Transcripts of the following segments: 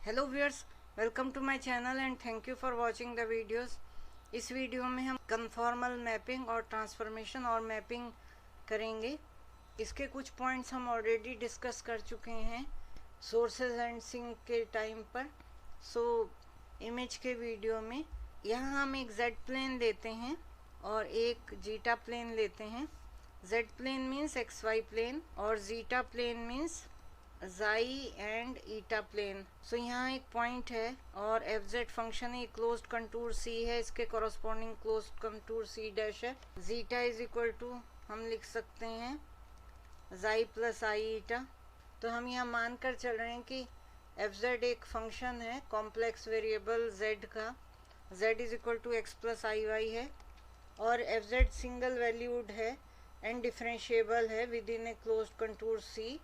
Hello viewers, welcome to my channel and thank you for watching the videos. इस video में हम conformal mapping और transformation और mapping करेंगे। इसके कुछ पॉइंट्स हम ऑलरेडी डिस्कस कर चुके हैं सोर्सेज एंड सिंक के टाइम पर। इमेज के वीडियो में यहाँ हम एक जेड प्लेन लेते हैं और एक जीटा प्लेन लेते हैं। Z plane means X Y plane और zeta plane means xi and eta plane. यहाँ एक पॉइंट है और एफ जेड फंक्शन है, क्लोज्ड कंटूर सी है, इसके corresponding closed contour C dash है। जीटा इज इक्वल टू हम लिख सकते हैं जाई प्लस आई ईटा। तो हम यहाँ मान कर चल रहे हैं कि एफ जेड एक फंक्शन है कॉम्प्लेक्स वेरिएबल जेड का, Z is equal to X plus I Y है और एफ जेड सिंगल वैल्यूड है एंड डिफरेंशिएबल है within a closed contour C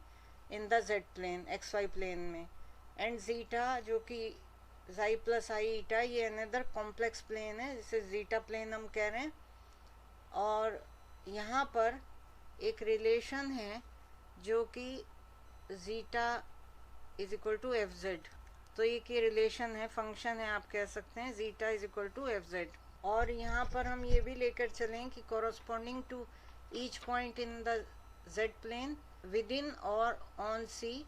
in the Z plane X Y plane में। And zeta जो कि जाई plus i ईटा ये another complex plane है जिसे जीटा प्लेन हम कह रहे हैं। और यहाँ पर एक रिलेशन है जो कि zeta is equal to F Z. तो ये की रिलेशन है, फंक्शन है, आप कह सकते हैं zeta is equal to F Z. और यहाँ पर हम ये भी लेकर चलें कि corresponding to each point in the Z plane within और ऑन सी,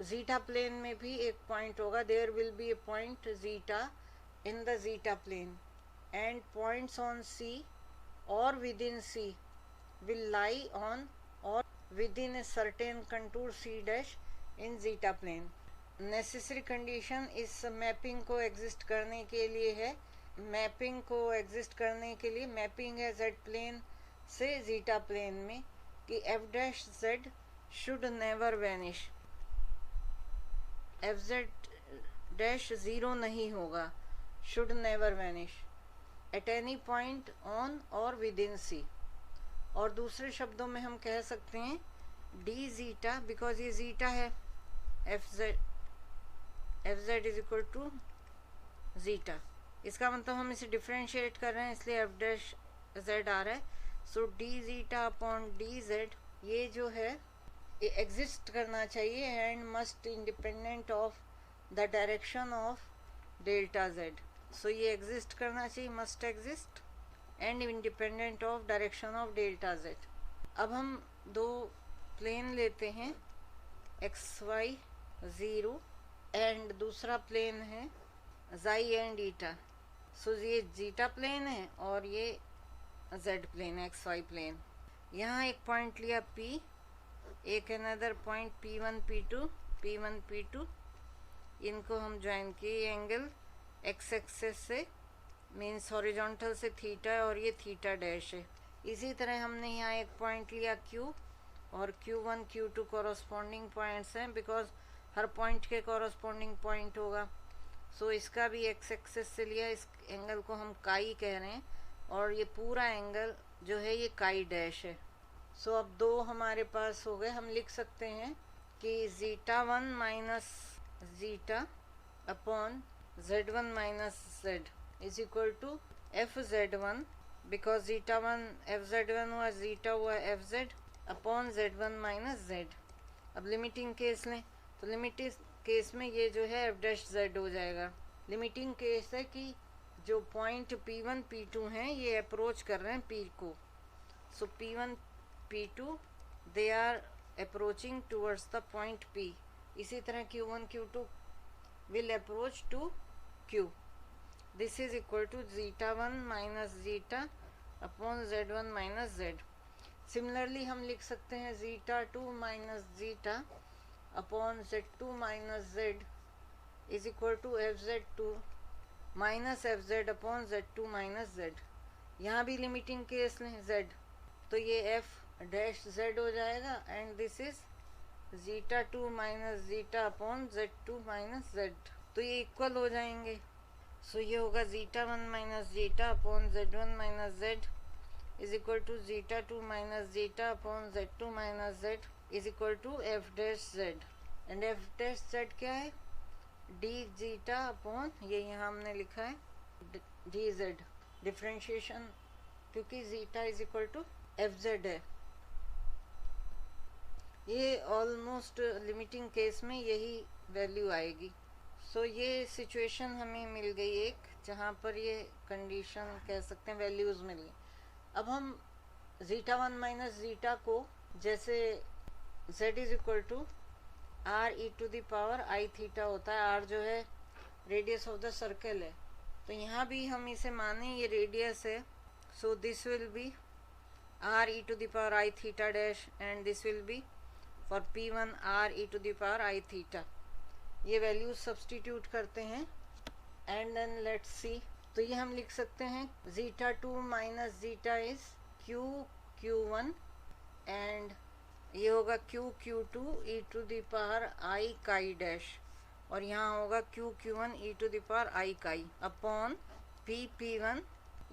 जीटा प्लेन में भी एक पॉइंट होगा, there will be a point zeta in the zeta plane and points on C or within C will lie on और within a certain contour C dash in zeta plane. Necessary condition इस mapping को exist करने के लिए है, mapping को exist करने के लिए मैपिंग है जेड प्लेन से जीटा प्लेन में कि F dash Z should never vanish, F Z dash zero नहीं होगा, should never vanish at any point on और विद इन सी। और दूसरे शब्दों में हम कह सकते हैं डी जीटा, बिकॉज ये जीटा है, F Z is equal to zeta, इसका मतलब हम इसे डिफ्रेंशिएट कर रहे हैं इसलिए एफ डैश जेड आ रहा है। So D zeta upon D Z ये जो है ये एग्जिस्ट करना चाहिए and must independent of the direction of delta Z. So ये एग्जिस्ट करना चाहिए, must exist and independent of direction of delta Z. अब हम दो प्लेन लेते हैं एक्स वाई ज़ीरो एंड दूसरा प्लेन है जाई एंड ईटा। सो ये जीटा प्लेन है और ये Z plane X Y plane. यहाँ एक पॉइंट लिया P, एक अनदर पॉइंट P1 P2, इनको हम ज्वाइन किए एंगल एक्स एक्सेस से, मीन्स हॉरिजॉन्टल से थीटा है और ये थीटा डैश है। इसी तरह हमने यहाँ एक पॉइंट लिया Q और Q1 Q2 कॉरस्पॉन्डिंग पॉइंट्स हैं बिकॉज हर पॉइंट के कॉरस्पॉन्डिंग पॉइंट होगा। सो इसका भी एक्स एक्सेस से लिया, इस एंगल को हम काई कह रहे हैं और ये पूरा एंगल जो है ये काई डैश है। सो अब दो हमारे पास हो गए, हम लिख सकते हैं कि zeta one minus zeta upon z one minus z is equal to F z one, because zeta one f z one हुआ, जीटा हुआ f z upon z one minus z. अब लिमिटिंग केस लें तो limiting case में ये जो है f dash z हो जाएगा। लिमिटिंग केस है कि जो पॉइंट P1 P2 हैं ये अप्रोच कर रहे हैं P को। So P1 P2 they are approaching towards the point P। इसी तरह Q1 Q2 will approach to Q। This is equal to zeta one minus zeta upon z one minus z. Similarly हम लिख सकते हैं zeta two minus zeta upon z two minus z is equal to F z two minus f z upon z two minus z. यहाँ भी limiting case लें Z तो ये F dash z हो जाएगा and this is zeta two minus zeta upon z two minus z, तो ये equal हो जाएंगे। सो ये होगा zeta one minus zeta upon z one minus z is equal to zeta two minus zeta upon z two minus z is equal to f dash z. And f dash z क्या है, D zeta upon ये यहाँ हमने लिखा है d z, differentiation क्योंकि zeta is equal to F z है। ये ऑलमोस्ट लिमिटिंग केस में यही वैल्यू आएगी। सो ये सिचुएशन हमें मिल गई एक, जहाँ पर ये कंडीशन कह सकते हैं वैल्यूज़ मिल गई। अब हम ज़ीटा 1 माइनस ज़ीटा को, जैसे z is equal to r e to the power i theta होता है, आर जो है रेडियस ऑफ द सर्कल है, तो यहाँ भी हम इसे माने ये रेडियस है, so this will be r e to the power i theta dash and this will be for p1 r e to the power i theta. ये वैल्यूज सब्सटीट्यूट करते हैं एंड देन लेट्स सी। तो ये हम लिख सकते हैं zeta 2 minus zeta is q1 and ये होगा q2 e to the power i chi dash, और यहाँ होगा q1 e to the power i chi upon p1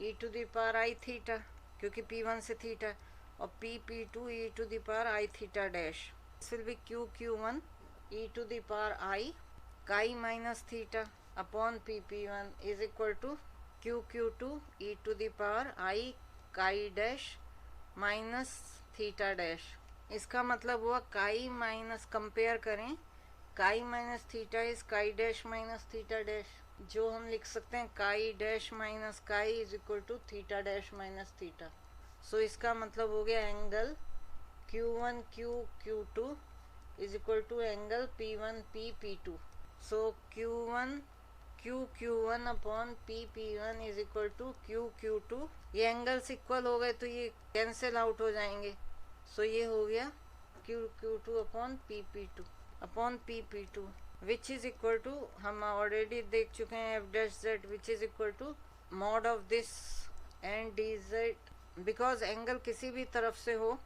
e to the power i theta, क्योंकि p1 से थीटा, और p2 e to the power i theta dash. This will be q1 e to the power i chi minus theta upon p1 is equal to q2 e to the power i chi dash minus theta dash. इसका मतलब हुआ काई minus, compare करें, chi minus theta is chi dash minus theta dash, जो हम लिख सकते हैं chi dash minus chi is equal to theta dash minus theta. So इसका मतलब हो गया angle q1 q2 is equal to angle p1 p2। So q1 upon p1 is equal to q2। ये एंगल्स इक्वल हो गए तो ये cancel out हो जाएंगे, सो ये हो गया q2 upon p2 which is equal to, हम ऑलरेडी देख चुके हैं f dash z, which is equal to mod of this and dz। Because angle किसी भी तरफ से हो,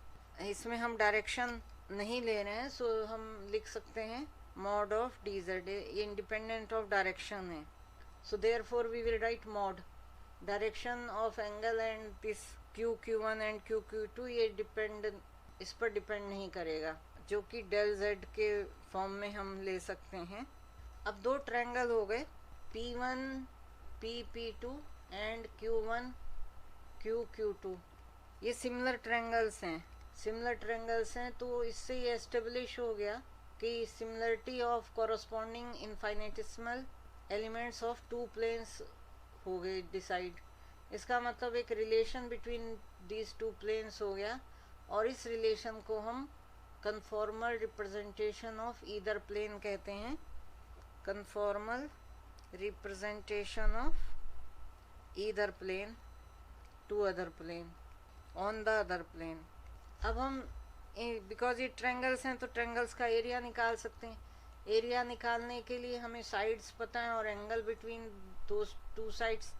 इसमें हम डायरेक्शन नहीं ले रहे हैं, सो हम लिख सकते हैं मॉड ऑफ dz, ये इंडिपेंडेंट ऑफ डायरेक्शन है, so therefore we will write mod direction of angle and this q1 and q2, ये डिपेंडेंट, इस पर डिपेंड नहीं करेगा, जो कि डेल z के फॉर्म में हम ले सकते हैं। अब दो ट्रायंगल हो गए p1 p2 and q1 q2, ये सिमिलर ट्रायंगल्स हैं, तो इससे ये एस्टेब्लिश हो गया कि similarity of corresponding infinitesimal elements of two planes हो गए डिसाइड। इसका मतलब एक relation between these two planes हो गया, और इस रिलेशन को हम conformal representation of either plane कहते हैं, conformal representation of either plane to other plane on the other plane. अब हम बिकॉज ये ट्रायंगल्स हैं तो ट्रायंगल्स का एरिया निकाल सकते हैं। एरिया निकालने के लिए हमें साइड्स पता है और एंगल बिटवीन दो two sides,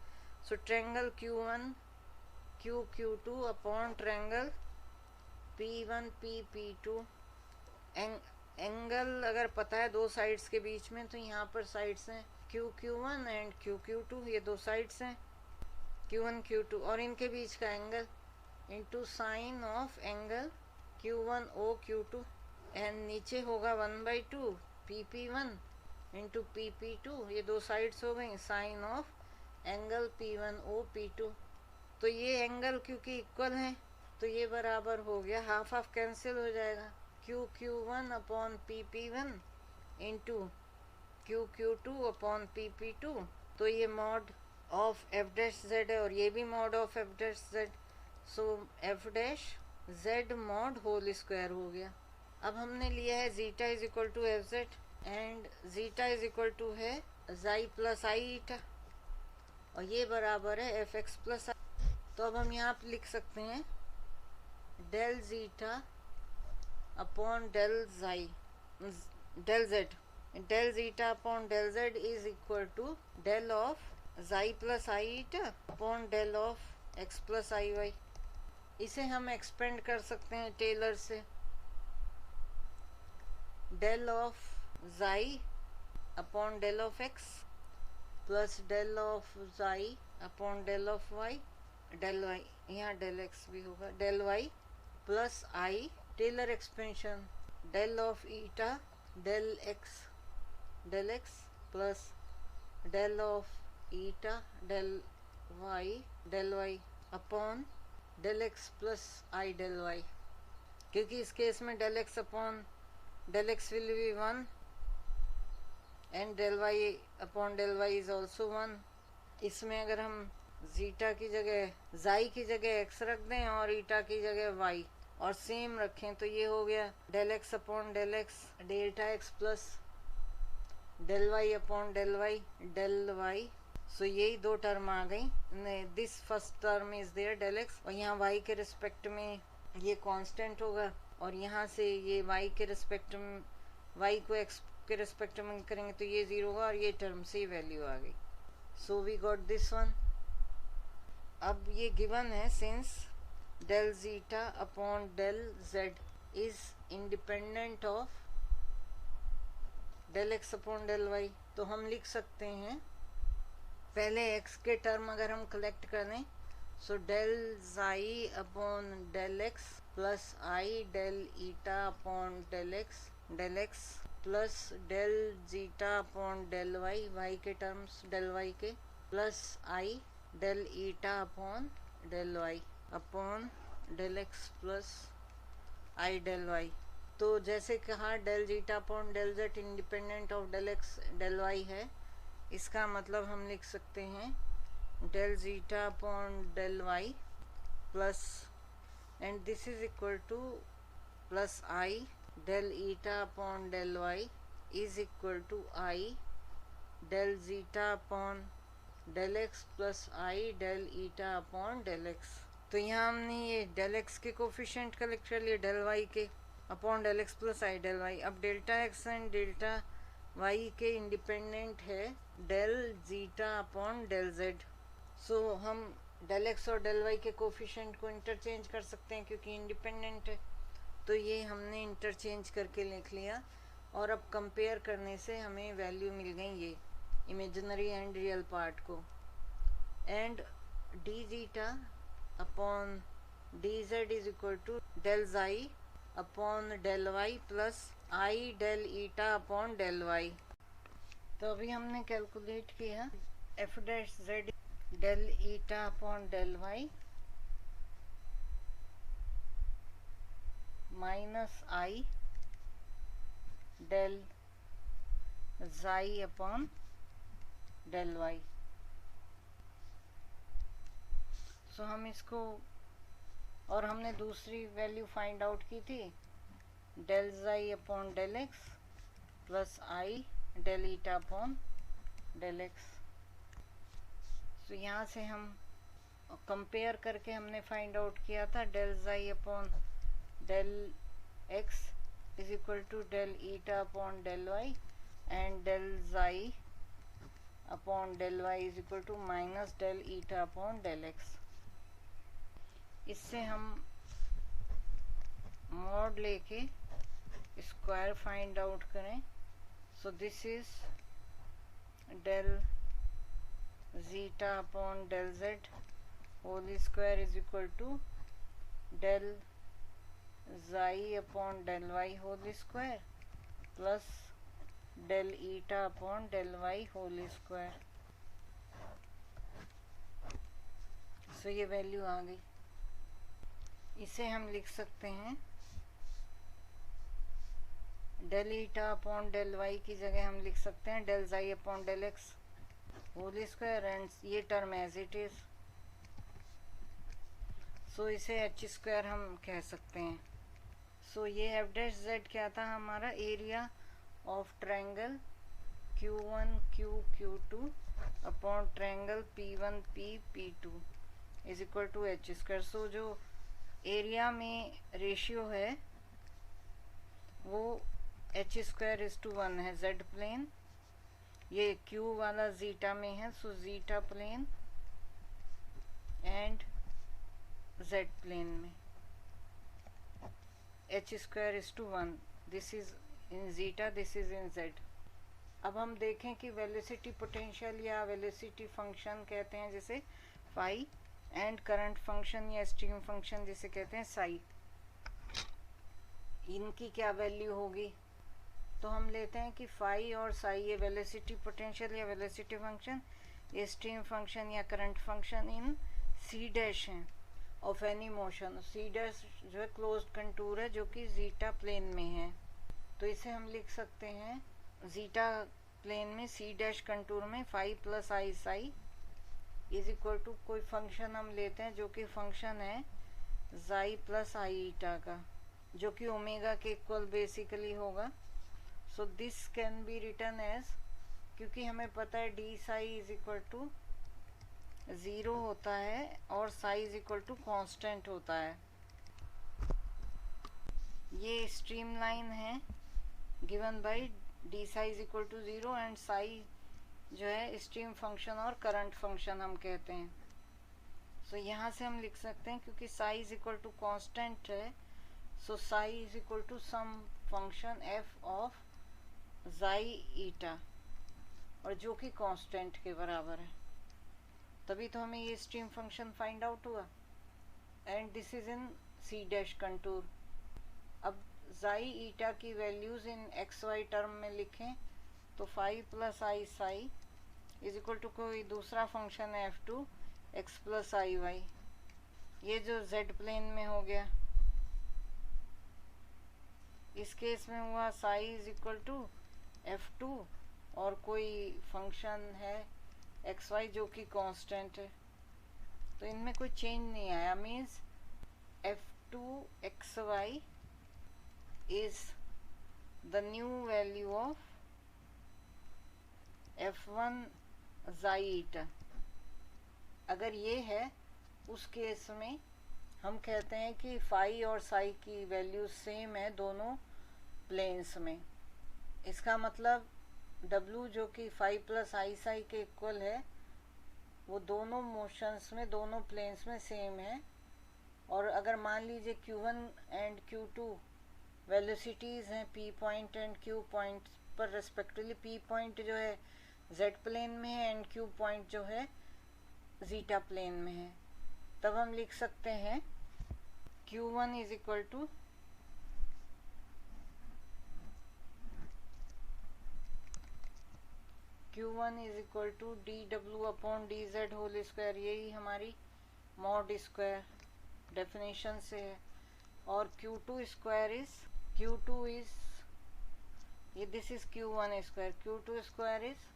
so triangle q1 q2 upon triangle p1 p2। Angle अगर पता है दो साइड्स के बीच में, तो यहाँ पर साइड्स हैं q1 एंड q2, ये दो साइड्स हैं q1 q2, और इनके बीच का angle into sine of angle q1 o q2, and नीचे होगा 1/2 pp1 इंटू pp2, ये दो साइड्स हो गई sign of angle p1 o p2। तो ये एंगल क्योंकि इक्वल हैं तो ये बराबर हो गया, हाफ हाफ कैंसिल हो जाएगा, q1 upon pp1 into q2 upon pp2। तो ये mod of f dash z है और ये भी mod of f dash z, so f dash z mod whole square हो गया। अब हमने लिया है zeta is equal to F z and zeta is equal to है जाई प्लस आई ईटा, और ये बराबर है एफ एक्स प्लस आई। तो अब हम यहाँ पे लिख सकते हैं del zeta upon del xi del Z, del zeta upon del Z is equal to del of xi plus i eta upon del of X plus I Y. इसे हम एक्सपेंड कर सकते हैं टेलर से, del of xi upon del of X plus del of xi upon del of Y, del Y, यहाँ del X भी होगा, del Y plus i, Taylor expansion del of eta del x plus del of eta del Y upon del x plus i del y, क्योंकि इस case में del x upon del x will be 1 and del Y upon del Y is also 1। इसमें अगर हम zeta की जगह जाई की जगह एक्स रख दें और ईटा की जगह वाई और सेम रखें तो ये हो गया del x upon del X delta X plus del Y upon del Y. So यही दो टर्म आ गई। This first term is there del X और यहाँ वाई के रिस्पेक्ट में ये कांस्टेंट होगा और यहाँ से ये वाई के रिस्पेक्ट में वाई को एक्स के रिस्पेक्ट में करेंगे तो ये जीरो होगा और ये टर्म से वैल्यू आ गई। So we got this one. अब ये गिवन है since del zeta upon del Z is independent of del x upon del Y, तो हम लिख सकते हैं पहले एक्स के टर्म अगर हम कलेक्ट करें so del xi upon del x plus i del eta upon del x plus del zeta upon del Y के टर्म्स डेल वाई के plus i del eta upon del Y upon del x plus i del Y. तो जैसे कहा del zeta upon del Z independent of del X del Y है, इसका मतलब हम लिख सकते हैं del zeta upon del Y plus and this is equal to plus i del eta upon del Y is equal to i del zeta upon del x plus i del eta upon del X. तो यहाँ हमने ये del X के coefficient collect कर लिए del Y के upon del x plus i del Y. अब delta X and delta Y के इंडिपेंडेंट है del zeta upon del Z. So हम डेल एक्स और डेल वाई के कोफिशिएंट को इंटरचेंज कर सकते हैं क्योंकि इंडिपेंडेंट है। तो ये हमने इंटरचेंज करके लिख लिया और अब कंपेयर करने से हमें वैल्यू मिल गई ये इमेजिनरी एंड रियल पार्ट को। And D zeta upon D Z is equal to del xi upon del Y plus i del eta upon del Y. तो अभी हमने कैलकुलेट किया F dash Z del eta upon del Y minus i del xi upon del Y. So हम इसको और हमने दूसरी value find out की थी del xi upon del x plus i del eta upon del X. So यहाँ से हम कंपेयर करके हमने फाइंड आउट किया था del xi upon del X is equal to del eta upon del Y and del xi upon del Y is equal to minus del eta upon del X. इससे हम mod लेके square find out करें। So this is del zeta upon del Z whole square is equal to del xi upon del Y whole square plus del eta upon del Y whole square. So ये value आ गई। इसे हम लिख सकते हैं del eta upon del y की जगह हम लिख सकते हैं del xi upon del x whole square and ये term as it is. So इसे एच स्क्वायर हम कह सकते हैं। सो ये एफ डैश जेड क्या था हमारा area of triangle Q1 Q2 upon triangle P1 P2 is equal to H square. So जो एरिया में रेशियो है वो एच स्क्वायर इज टू 1 है जेड प्लेन। ये Q वाला जीटा में है so zeta plane and Z plane में H square is to 1। This is in zeta this is in Z. अब हम देखें कि वेलोसिटी पोटेंशियल या वेलोसिटी फंक्शन कहते हैं जिसे फाई एंड करंट फंक्शन या स्ट्रीम फंक्शन जिसे कहते हैं साई, इनकी क्या वैल्यू होगी। तो हम लेते हैं कि फाई और साई ये वेलोसिटी पोटेंशियल या वेलोसिटी फंक्शन ये स्ट्रीम फंक्शन या current function in C dash हैं of any motion. C dash जो है क्लोज्ड कंटूर है जो कि जीटा प्लेन में है। तो इसे हम लिख सकते हैं जीटा प्लेन में सी डैश कंटूर में phi plus i psi is equal to कोई फंक्शन हम लेते हैं जो कि फंक्शन है जाई प्लस आई ईटा का, जो कि ओमेगा के इक्वल बेसिकली होगा. So this can be written as, क्योंकि हमें पता है d psi is equal to 0 होता है और psi is equal to constant होता है. ये स्ट्रीम लाइन है given by d psi is equal to 0 and psi जो है स्ट्रीम फंक्शन और करंट फंक्शन हम कहते हैं. सो यहाँ से हम लिख सकते हैं क्योंकि psi is equal to constant है, so psi is equal to some function F of xi eta, और जो कि कांस्टेंट के बराबर है. तभी तो हमें ये स्ट्रीम फंक्शन फाइंड आउट हुआ. And this is in C dash contour. अब जाई ईटा की values in x y term में लिखें तो 5 plus i psi is equal to कोई दूसरा फंक्शन है f2 x प्लस आई वाई. ये जो z प्लेन में हो गया, इस केस में हुआ Sai is equal to f2 और कोई फंक्शन है एक्स वाई जो कि कांस्टेंट है. तो इनमें कोई चेंज नहीं आया. Means f2 x y is the new value of f1 xi ईटा. अगर ये है उस केस में हम कहते हैं कि फाई और साई की वैल्यू सेम है दोनों प्लेन्स में. इसका मतलब W जो कि 5 प्लस आई साई के इक्वल है वो दोनों मोशंस में दोनों प्लेन्स में सेम है. और अगर मान लीजिए Q1 एंड Q2 वेलोसिटीज़ हैं P point and Q point पर रेस्पेक्टिवली, P पॉइंट जो है Z प्लेन में है एंड Q पॉइंट जो है जीटा प्लेन में है, तब हम लिख सकते हैं Q1 is equal to Q1 is equal to dW upon dz whole square. यही हमारी मॉड स्क्वायर डेफिनेशन से है. और Q2 square is Q2 is ये this is Q1 square. Q2 square is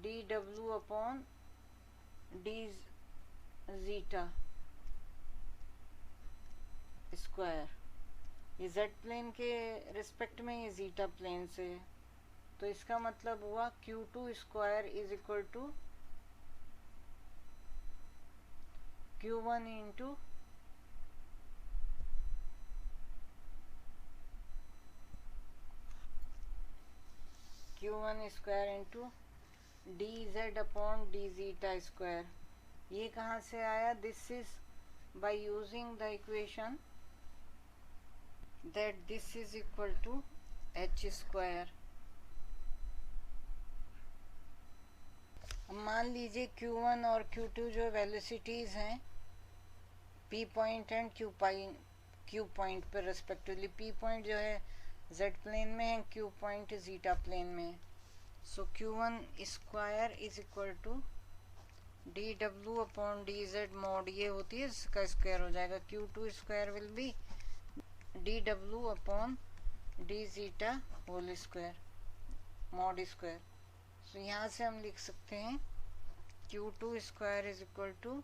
dW upon D zeta square. ये z plane के respect में ये जीटा प्लेन से है, तो इसका मतलब हुआ Q2 square is equal to Q1 into Q1 square into d z upon D zeta square. ये कहाँ से आया? This is by using the equation that this is equal to h square. मान लीजिए Q1 और Q2 जो velocities हैं P point and Q point पर रेस्पेक्टिवली. P पॉइंट जो है Z प्लेन में है, Q पॉइंट जीटा प्लेन में है. So Q1 square is equal to dW upon dz mod, ये होती है इसका स्क्वायर हो जाएगा. Q2 square will be dW upon D zeta whole square mod square. So यहाँ से हम लिख सकते हैं Q2 square is equal to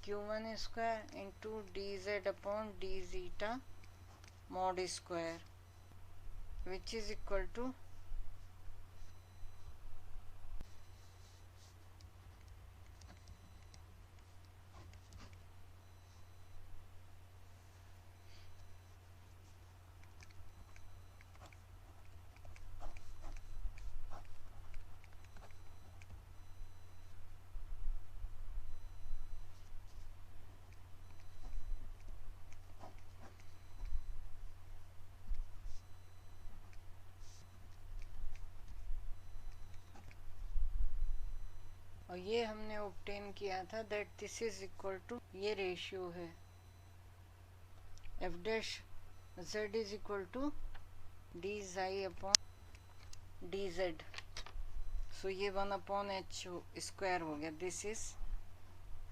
Q1 square into dz upon D zeta mod square which is equal to और ये हमने obtain किया था that this is equal to ये रेशियो है f dash z is equal to d xi upon D z. So ये 1 upon h square हो गया. This is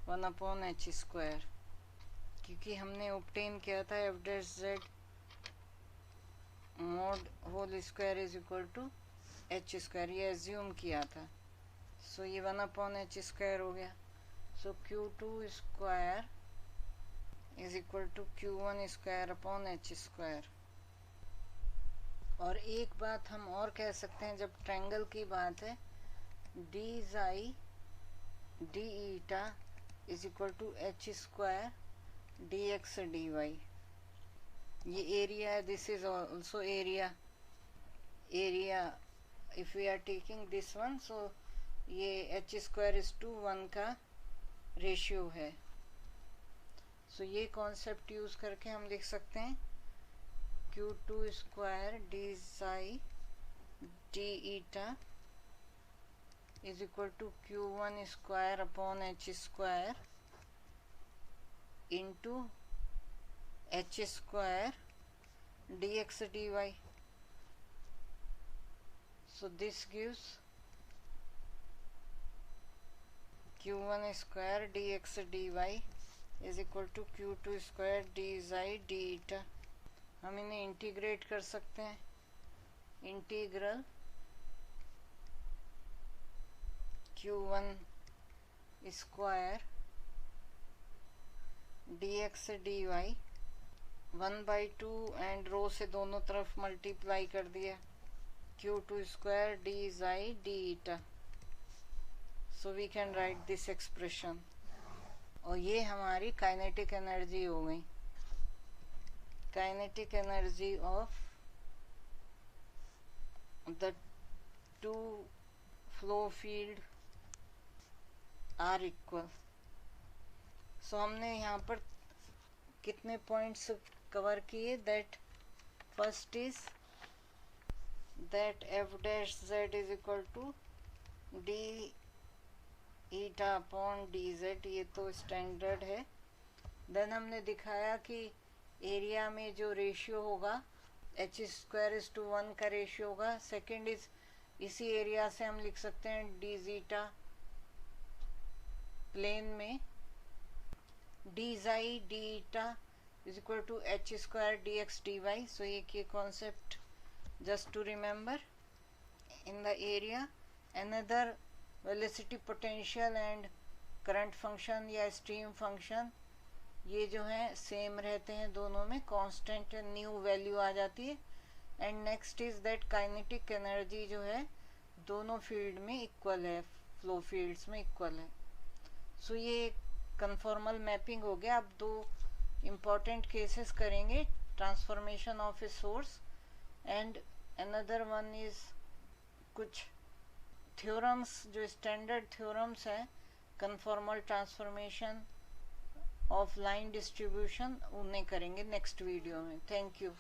1 upon h square, क्योंकि हमने ऑब्टेन किया था f dash z mod whole square is equal to H square, ये assume किया था। सो ये 1/h² हो गया। सो Q2 square is equal to Q1² और एक बात हम और कह सकते हैं जब ट्रायंगल की बात है, D xi D eta is equal to h² dx dy। ये एरिया है, this is also area. If we are taking this one, so ये h²1 का रेशियो है। सो ये कॉन्सेप्ट यूज करके हम लिख सकते हैं Q2 square d psi d eta is equal to Q1² into h² dx dy। So this gives Q1² dx dy is equal to Q2² d xi d eta। हम इन्हें integrate कर सकते हैं। Integral Q1² dx dy 1/2 and rho से दोनों तरफ multiply कर दिया, Q2² d xi d eta। So we can write this expression. और ये हमारी काइनेटिक एनर्जी हो गई। Kinetic energy of the two flow field are equal. So हमने यहाँ पर कितने पॉइंट्स कवर किए? That first is that f' z is equal to D eta upon D Z, ये तो स्टैंडर्ड है। देन हमने दिखाया कि एरिया में जो रेशियो होगा h²1 का रेशियो होगा। सेकेंड इज इसी एरिया से हम लिख सकते हैं डी जीटा प्लेन में d xi D eta is equal to h² dx dy। So ये concept just to remember in the area. Another velocity potential and current function या स्ट्रीम फंक्शन, ये जो है सेम रहते हैं दोनों में, कांस्टेंट न्यू वैल्यू आ जाती है। And next is that kinetic energy जो है दोनों फील्ड में इक्वल है, फ्लो फील्ड्स में इक्वल है। सो ये कन्फॉर्मल मैपिंग हो गया। अब दो इम्पॉर्टेंट केसेस करेंगे, transformation of a source and another one is कुछ थ्योरम्स जो स्टैंडर्ड थ्योरम्स हैं conformal transformation of line distribution, उन्हें करेंगे नेक्स्ट वीडियो में। Thank you.